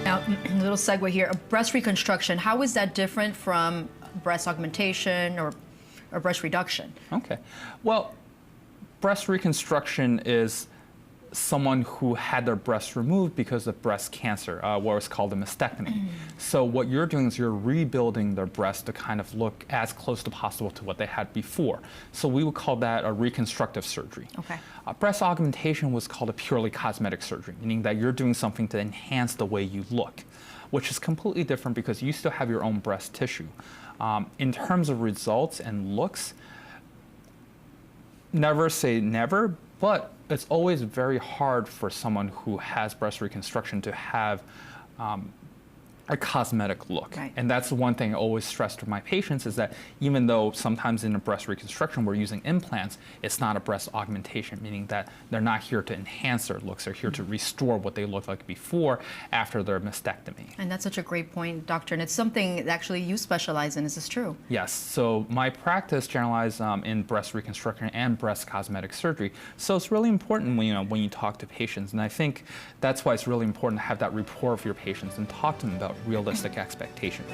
Now, a little segue here. Breast reconstruction, how is that different from breast augmentation or breast reduction? Okay. Well, breast reconstruction is someone who had their breast removed because of breast cancer, what was called a mastectomy. So what you're doing is you're rebuilding their breast to kind of look as close to possible to what they had before. So we would call that a reconstructive surgery. Okay. Breast augmentation was called a purely cosmetic surgery, meaning that you're doing something to enhance the way you look, which is completely different because you still have your own breast tissue. In terms of results and looks, never say never, but it's always very hard for someone who has breast reconstruction to have a cosmetic look. Right. And that's the one thing I always stress to my patients is that even though sometimes in a breast reconstruction we're using implants, it's not a breast augmentation, meaning that they're not here to enhance their looks, they're here to restore what they looked like before after their mastectomy. And that's such a great point, doctor, and it's something that actually you specialize in. Is this true? Yes, so my practice generalizes in breast reconstruction and breast cosmetic surgery. So it's really important when you talk to patients, and I think that's why it's really important to have that rapport with your patients and talk to them about realistic expectation.